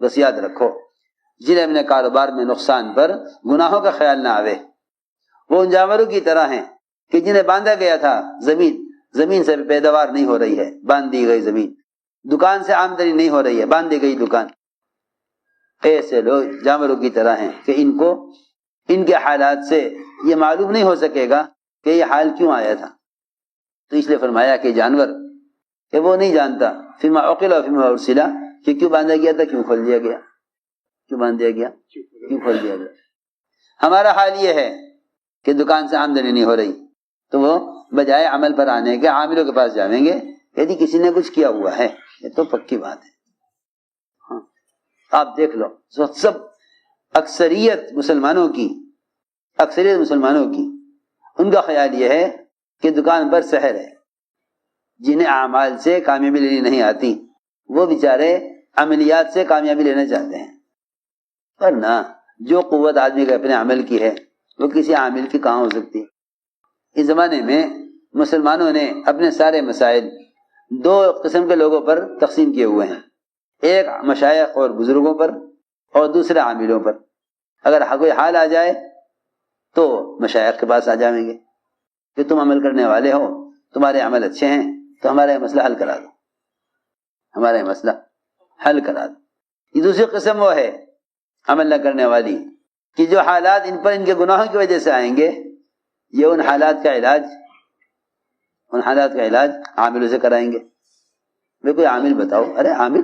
بس یاد رکھو جنہیں اپنے کاروبار میں نقصان پر گناہوں کا خیال نہ آوے، وہ ان جانوروں کی طرح ہیں کہ جنہیں باندھا گیا تھا، زمین سے پیداوار نہیں ہو رہی ہے، باندھ دی گئی زمین، دکان سے آمدنی نہیں ہو رہی ہے، باندھ دی گئی دکان۔ ایسے لوگ جانوروں کی طرح ہیں کہ ان کے حالات سے یہ معلوم نہیں ہو سکے گا کہ یہ حال کیوں آیا تھا۔ تو اس لیے فرمایا کہ جانور کہ وہ نہیں جانتا فیما عقل و فیما ارسلا کہ کیوں باندھا گیا تھا، کیوں کھول دیا گیا، کیوں باندھ دیا گیا، کیوں کھول دیا گیا۔ ہمارا حال یہ ہے کہ دکان سے آمدنی نہیں ہو رہی تو وہ بجائے عمل پر آنے کے عاملوں کے پاس جائیں گے، یدی کسی نے کچھ کیا ہوا ہے، یہ تو پکی بات ہے۔ ہاں آپ دیکھ لو سب اکثریت مسلمانوں کی ان کا خیال یہ ہے کہ دکان پر سحر ہے۔ جنہیں اعمال سے کامیابی لینی نہیں آتی وہ بیچارے عملیات سے کامیابی لینا چاہتے ہیں، ورنہ جو قوت آدمی کے اپنے عمل کی ہے وہ کسی عامل کی کہاں ہو سکتی ہے۔ اس زمانے میں مسلمانوں نے اپنے سارے مسائل دو قسم کے لوگوں پر تقسیم کیے ہوئے ہیں، ایک مشائخ اور بزرگوں پر اور دوسرے عاملوں پر۔ اگر کوئی حال آ جائے تو مشائخ کے پاس آ جائیں گے کہ تم عمل کرنے والے ہو، تمہارے عمل اچھے ہیں تو ہمارا یہ مسئلہ حل کرا دو، ہمارا یہ مسئلہ حل کرا دو۔ یہ دوسری قسم وہ ہے عمل نہ کرنے والی کہ جو حالات ان پر ان کے گناہوں کی وجہ سے آئیں گے، یہ ان حالات کا علاج عاملوں سے کرائیں گے۔ میں کوئی عامل بتاؤ، ارے عامل،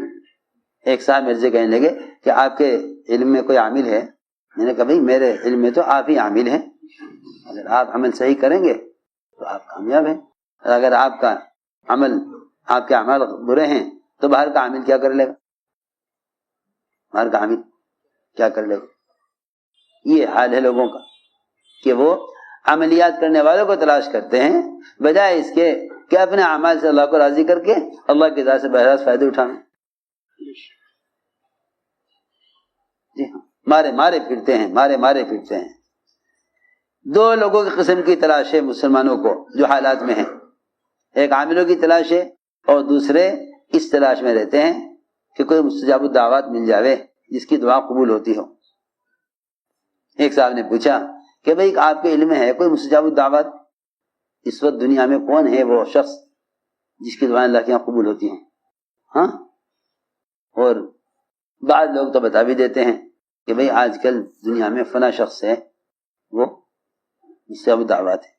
ایک صاحب میرے سے کہنے لگے کہ آپ کے علم میں کوئی عامل ہے؟ میں نے کہا بھائی میرے علم میں تو آپ ہی عامل ہیں، اگر آپ عمل صحیح کریں گے تو آپ کامیاب ہیں، اگر آپ کے اعمال برے ہیں تو باہر کا عامل کیا کر لے گا، باہر کا عامل کیا کر لے گا۔ یہ حال ہے لوگوں کا کہ وہ عملیات کرنے والوں کو تلاش کرتے ہیں بجائے اس کے کہ اپنے اعمال سے اللہ کو راضی کر کے اللہ کی ذات سے براہ راست فائدے اٹھانا۔ جی ہاں، مارے پھرتے ہیں۔ دو لوگوں کی قسم کی تلاش ہے مسلمانوں کو جو حالات میں ہیں، ایک عاملوں کی تلاش ہے اور دوسرے اس تلاش میں رہتے ہیں کہ کوئی مستجاب الدعوات مل جاوے جس کی دعا قبول ہوتی ہو۔ ایک صاحب نے پوچھا کہ بھئی آپ کے علم میں ہے کوئی مستجاب الدعوات؟ اس وقت دنیا میں کون ہے وہ شخص جس کی دعائیں اللہ کے یہاں قبول ہوتی ہیں؟ ہاں، اور بعض لوگ تو بتا بھی دیتے ہیں کہ بھئی آج کل دنیا میں فلاں شخص ہے وہ مستجاب الدعوات ہے۔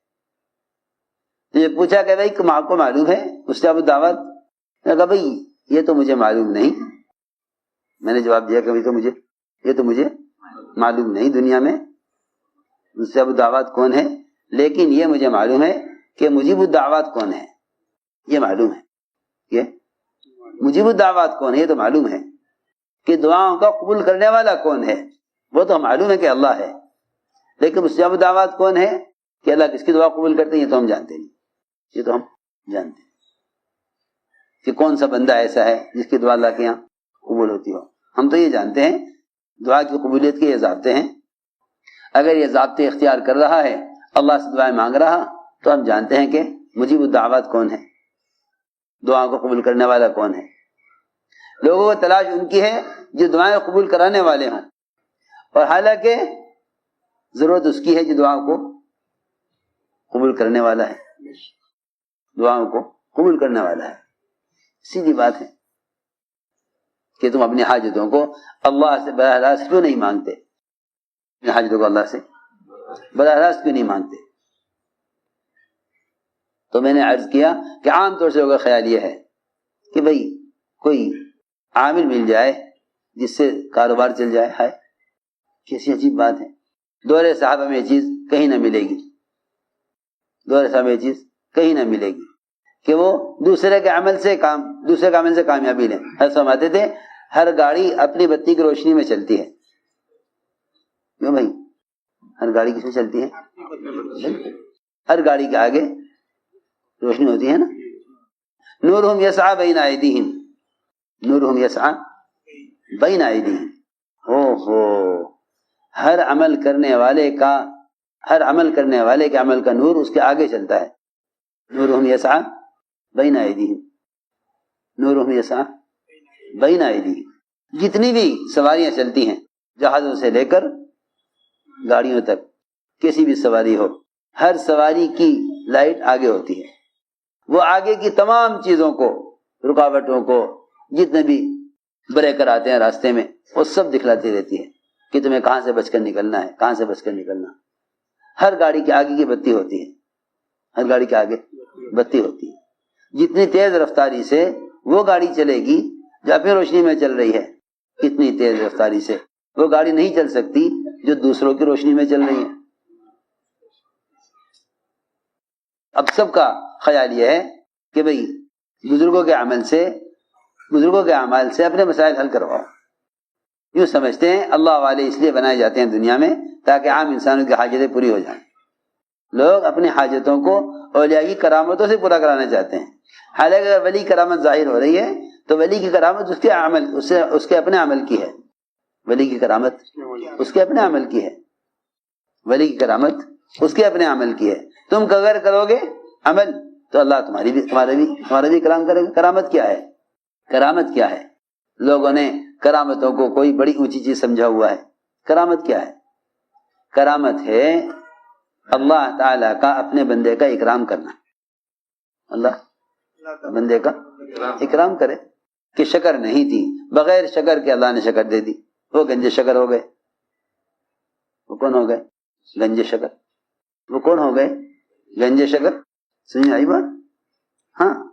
تو یہ پوچھا کہ بھئی آپ کو معلوم ہے مستجاب الدعوات؟ میں نے کہا بھئی یہ تو مجھے معلوم نہیں۔ میں نے جواب دیا کہ یہ تو مجھے معلوم نہیں دنیا میں مستجاب الدعوات کون ہے، لیکن یہ مجھے معلوم ہے کہ مجیب الدعوات کون ہے، یہ معلوم ہے۔ یہ مجیب الدعوات کون ہے یہ تو معلوم ہے، کہ دعاؤں کا قبول کرنے والا کون ہے وہ تو معلوم ہے کہ اللہ ہے، لیکن مستجاب الدعوات کون ہے کہ اللہ کس کی دعا قبول کرتے ہیں یہ تو ہم جانتے نہیں۔ یہ تو ہم جانتے ہیں کہ کون سا بندہ ایسا ہے جس کی دعا اللہ کے یہاں قبول ہوتی ہو۔ ہم تو یہ جانتے ہیں دعا کی قبولیت کے یہ ضابطے ہیں، اگر یہ ضابطے اختیار کر رہا ہے، اللہ سے دعائیں مانگ رہا، تو ہم جانتے ہیں کہ مجیب الدعوات کون ہے، دعا کو قبول کرنے والا کون ہے۔ لوگوں کو تلاش ان کی ہے جو دعائیں قبول کرانے والے ہوں، اور حالانکہ ضرورت اس کی ہے جو دعا کو قبول کرنے والا ہے، دعاؤں کو قبول کرنے والا ہے۔ سیدھی بات ہے کہ تم اپنی حاجتوں کو اللہ سے براہ راست کیوں نہیں مانگتے، اپنی حاجتوں کو اللہ سے براہ راست کیوں نہیں مانگتے؟ تو میں نے عرض کیا کہ عام طور سے لوگوں کا خیال یہ ہے کہ بھئی کوئی عامل مل جائے جس سے کاروبار چل جائے۔ ہے کیسی عجیب بات ہے، دور صحابہ میں یہ چیز کہیں نہ ملے گی، دور صحابہ میں یہ چیز کہیں نہ ملے گی کہ وہ دوسرے کے عمل سے کامیابی لیں۔ حضرت فرماتے تھے ہر گاڑی اپنی بتی کی روشنی میں چلتی ہے۔ کیوں بھائی؟ ہر گاڑی کس میں چلتی ہے؟ ہر گاڑی کے آگے روشنی ہوتی ہے نا۔ نورہم یسعی بین ایدیہم، نورہم یسعی بین ایدیہم۔ ہر عمل کرنے والے کے عمل کا نور اس کے آگے چلتا ہے۔ نورہم یسعی بین ایدیہم، نورہم یسعی بین ایدیہم۔ جتنی بھی سواریاں چلتی ہیں جہازوں سے لے کر گاڑیوں تک، کسی بھی سواری ہو، ہر سواری کی لائٹ آگے ہوتی ہے، وہ آگے کی تمام چیزوں کو، رکاوٹوں کو، جتنے بھی بریکر آتے ہیں راستے میں، وہ سب دکھلاتی رہتی ہے کہ تمہیں کہاں سے بچ کر نکلنا ہے، کہاں سے بچ کر نکلنا۔ ہر گاڑی کے آگے کی بتی ہوتی ہے، ہر گاڑی کے آگے بتی ہوتی ہے۔ جتنی تیز رفتاری سے وہ گاڑی چلے گی جو اپنی روشنی میں چل رہی ہے، اتنی تیز رفتاری سے وہ گاڑی نہیں چل سکتی جو دوسروں کی روشنی میں چل رہی ہے۔ اب سب کا خیال یہ ہے کہ بھئی بزرگوں کے عمل سے، بزرگوں کے اعمال سے اپنے مسائل حل کرواؤ۔ یوں سمجھتے ہیں اللہ والے اس لیے بنائے جاتے ہیں دنیا میں تاکہ عام انسانوں کی حاجتیں پوری ہو جائیں۔ لوگ اپنی حاجتوں کو اولیاء کی کرامتوں سے پورا کرانا چاہتے ہیں، حالانکہ اگر ولی کرامت ظاہر ہو رہی ہے تو ولی کی کرامت اس کے اپنے عمل کی ہے، ولی کی کرامت اس کے اپنے عمل کی ہے، ولی کی کرامت اس کے اپنے عمل کی ہے۔ تم اگر کرو گے عمل تو اللہ تمہارا بھی کرام کرے گا۔ کرامت کیا ہے؟ کرامت کیا ہے؟ لوگوں نے کرامتوں کو کوئی بڑی اونچی چیز سمجھا ہوا ہے۔ کرامت کیا ہے؟ کرامت ہے اللہ تعالیٰ کا اپنے بندے کا اکرام کرنا، اللہ بندے کا اکرام کرے کہ شکر نہیں تھی، بغیر شکر کے اللہ نے شکر دے دی، وہ گنج شکر ہو گئے۔ وہ کون ہو گئے؟ گنج شکر۔ وہ کون ہو گئے؟ گنج شکر۔ سمجھ آئی بات؟ ہاں،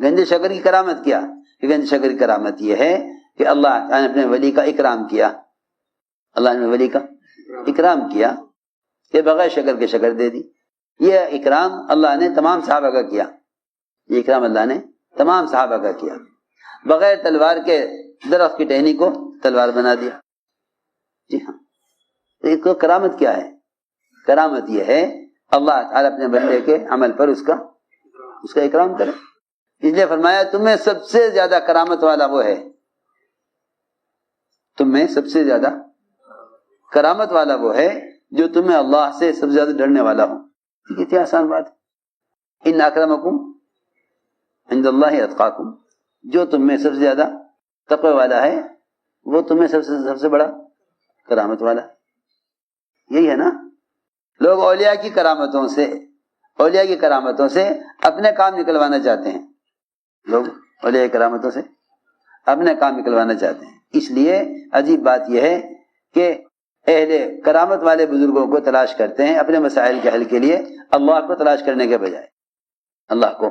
گنج شکر کی کرامت کیا؟ کہ گنج شکر کی کرامت یہ ہے کہ اللہ نے اپنے ولی کا اکرام کیا، اللہ نے ولی کا اکرام کیا کہ بغیر شکر کے شکر دے دی۔ یہ اکرام اللہ نے تمام صحابہ کا کیا، یہ اکرام اللہ نے تمام صحابہ کا کیا۔ بغیر تلوار کے درخت کی ٹہنی کو تلوار بنا دیا۔ جی ہاں، ایک تو کرامت کیا ہے؟ کرامت یہ ہے اللہ تعالیٰ اپنے بندے کے عمل پر اس کا اکرام کرے۔ اس لیے فرمایا تمہیں سب سے زیادہ کرامت والا وہ ہے، تمہیں سب سے زیادہ کرامت والا وہ ہے جو تمہیں اللہ سے سب سے زیادہ ڈرنے والا ہو۔ کتنی آسان بات ہے۔ ان اکرمکم عند اللہ اتقاکم، جو تم میں سب سے زیادہ تقوی والا ہے وہ تمہیں سب سے بڑا کرامت والا ہے۔ یہی ہے نا، لوگ اولیاء کی کرامتوں سے اپنے کام نکلوانا چاہتے ہیں، لوگ اولیاء کی کرامتوں سے اپنے کام نکلوانا چاہتے ہیں۔ اس لیے عجیب بات یہ ہے کہ اہل کرامت والے بزرگوں کو تلاش کرتے ہیں اپنے مسائل کے حل کے لیے، اللہ کو تلاش کرنے کے بجائے، اللہ کو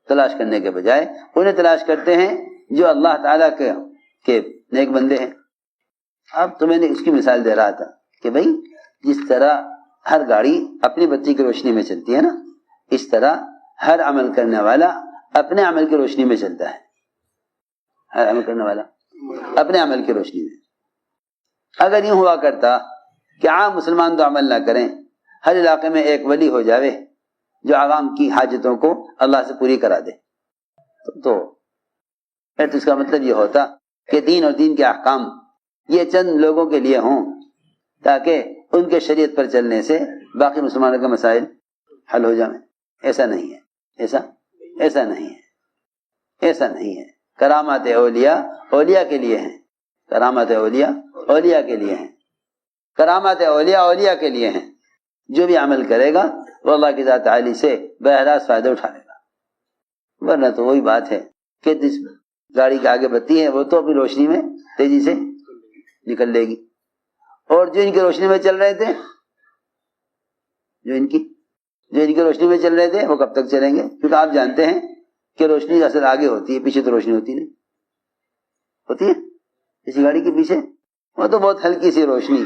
تلاش کرنے کے بجائے انہیں تلاش کرتے ہیں جو اللہ تعالیٰ کے نیک بندے ہیں۔ اب تو میں نے اس کی مثال دے رہا تھا کہ بھئی جس طرح ہر گاڑی اپنی بتی کی روشنی میں چلتی ہے نا، اس طرح ہر عمل کرنے والا اپنے عمل کی روشنی میں چلتا ہے، ہر عمل کرنے والا اپنے عمل کی روشنی میں۔ اگر یوں ہوا کرتا کہ عام مسلمان تو عمل نہ کریں، ہر علاقے میں ایک ولی ہو جاوے جو عوام کی حاجتوں کو اللہ سے پوری کرا دے، تو اس کا مطلب یہ ہوتا کہ دین اور دین کے احکام یہ چند لوگوں کے لیے ہوں تاکہ ان کے شریعت پر چلنے سے باقی مسلمانوں کے مسائل حل ہو جائیں۔ ایسا نہیں ہے، ایسا نہیں ہے۔ کرامات اولیاء اولیاء کے لیے ہیں، کرامات اولیاء اولیاء کے لیے ہیں، کرامات اولیاء اولیاء کے لیے ہیں۔ جو بھی عمل کرے گا وہ اللہ کی ذات عالی سے بہراست فائدہ اٹھا لے گا، ورنہ تو وہی بات ہے کہ جس گاڑی کے آگے بتی ہے وہ تو اپنی روشنی میں تیزی سے نکل لے گی، اور جو ان کی روشنی میں چل رہے تھے جو ان کی روشنی میں چل رہے تھے وہ کب تک چلیں گے؟ کیونکہ آپ جانتے ہیں کہ روشنی اصل آگے ہوتی ہے، پیچھے تو روشنی ہوتی نہیں ہوتی ہے۔ اسی گاڑی کے پیچھے وہ تو بہت ہلکی سی روشنی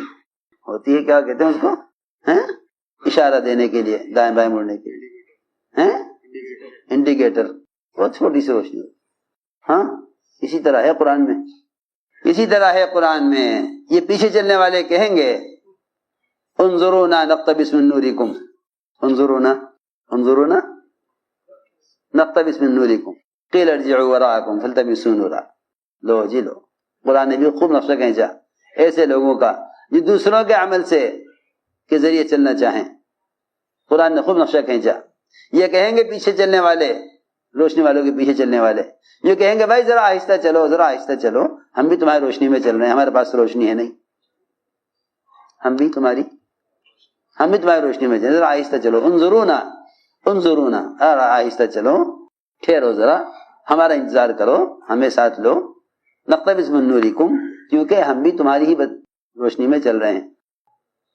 ہوتی ہے، کیا کہتے ہیں اس کو، اشارہ دینے کے لیے، دائیں بائیں مڑنے کے لیے، انڈیکیٹر، بہت چھوٹی سی روشنی ہوتی ہے۔ ہاں، اسی طرح ہے قرآن میں یہ پیچھے چلنے والے کہیں گے انظرونا نقتبس من نورکم، انظرونا نقتبس من نورکم قیل ارجعوا وراءکم فالتمسوا نورا۔ لو جی لو، قرآن نے بھی خوب نقشہ کھینچا ایسے لوگوں کا جو دوسروں کے عمل سے کے ذریعے چلنا چاہیں۔ قرآن نے خوب نقشہ کھینچا، یہ کہیں گے پیچھے چلنے والے روشنی والوں کے پیچھے چلنے والے جو کہیں گے بھائی ذرا آہستہ چلو ذرا آہستہ چلو، ہم بھی تمہاری روشنی میں چل رہے ہیں، ہمارے پاس روشنی ہے نہیں، ہم بھی تمہاری روشنی میں چلیں، ذرا آہستہ چلو، انظرونا آہستہ چلو، ٹھہرو ذرا، ہمارا انتظار کرو، ہمیں ساتھ لو، نقتبس من نورکم، کیونکہ ہم بھی تمہاری ہی روشنی میں چل رہے ہیں۔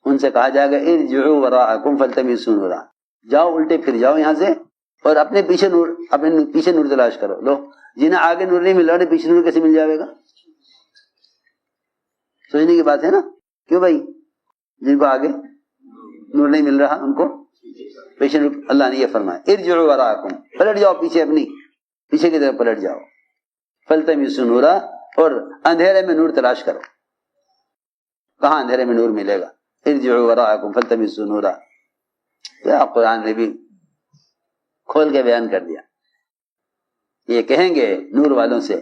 ان سے کہا جائے گا ارجعوا وراءکم فالتمسوا نورا، جاؤ الٹے پھر جاؤ یہاں سے اور اپنے پیچھے نور تلاش کرو۔ لو جنہیں آگے نور نہیں مل رہا، پیچھے نور کیسے مل جائے گا؟ سوچنے کی بات ہے نا، کیوں بھائی؟ جن کو آگے نور نہیں مل رہا ان کو پیچھے نور، اللہ نے یہ فرمایا ارجعوا وراءکم، پلٹ جاؤ پیچھے کی طرف پلٹ جاؤ، فالتمسوا نورا، اور اندھیرے میں نور تلاش کرو۔ کہاں اندھیرے میں نور ملے گا؟ ارجعوا وراءکم فالتمسوا نورا، کیا قرآن نے بھی کھول کے بیان کر دیا۔ یہ کہیں گے نور والوں سے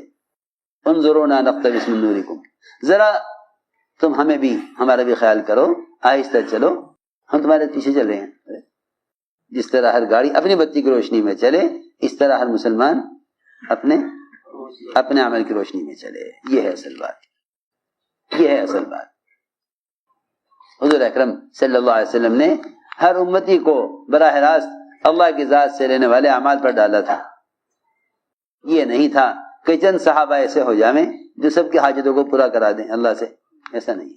انظرونا نقتبس من نورکم، ذرا تم ہمارا بھی خیال کرو، آہستہ چلو، ہم تمہارے پیچھے چل رہے ہیں۔ جس طرح ہر گاڑی اپنی بتی کی روشنی میں چلے، اس طرح ہر مسلمان اپنے عمل کی روشنی میں چلے۔ یہ ہے اصل بات۔ حضور اکرم صلی اللہ علیہ وسلم نے ہر امتی کو براہ راست اللہ کی ذات سے لینے والے اعمال پر ڈالا تھا۔ یہ نہیں تھا کہ چند صحابہ ایسے ہو جائیں جو سب کی حاجتوں کو پورا کرا دیں اللہ سے، ایسا نہیں۔